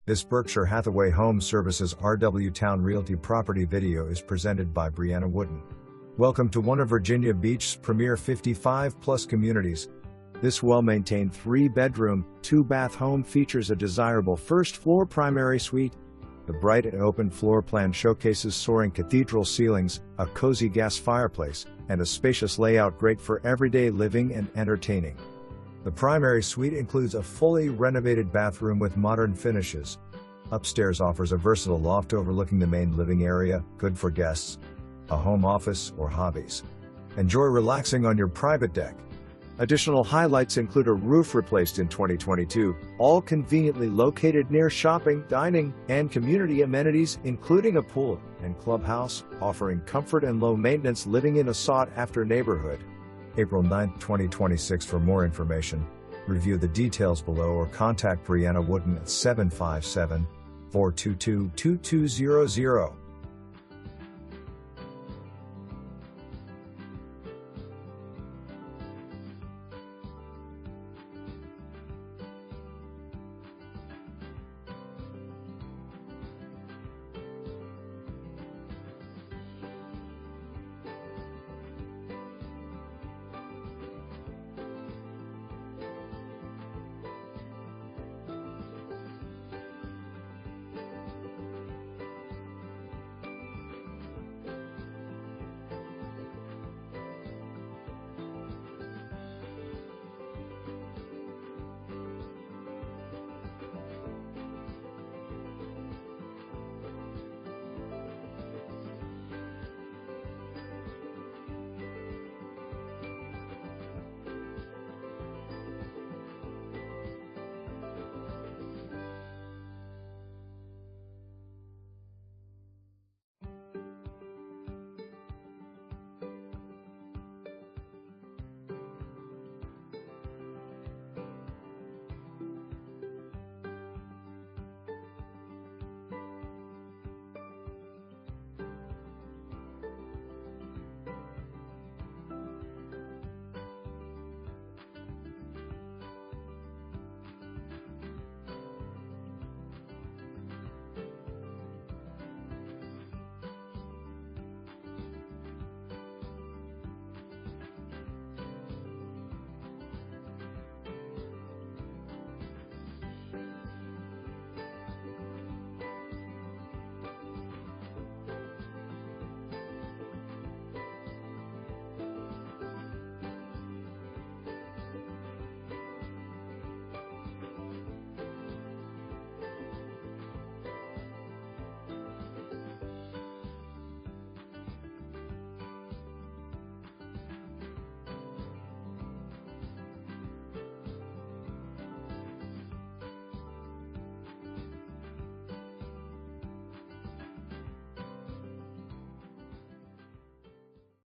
This Berkshire Hathaway Home Services RW Towne Realty property video is presented by Brianna Wooden. Welcome to one of Virginia Beach's premier 55-plus communities. This well-maintained 3-bedroom, 2-bath home features a desirable first-floor primary suite. The bright and open floor plan showcases soaring cathedral ceilings, a cozy gas fireplace, and a spacious layout great for everyday living and entertaining. The primary suite includes a fully renovated bathroom with modern finishes. Upstairs offers a versatile loft overlooking the main living area, good for guests, a home office, or hobbies. Enjoy relaxing on your private deck. Additional highlights include a roof replaced in 2022, all conveniently located near shopping, dining, and community amenities, including a pool and clubhouse, offering comfort and low-maintenance living in a sought-after neighborhood. April 9, 2026. For more information, review the details below or contact Brianna Wooden at 757-422-2200.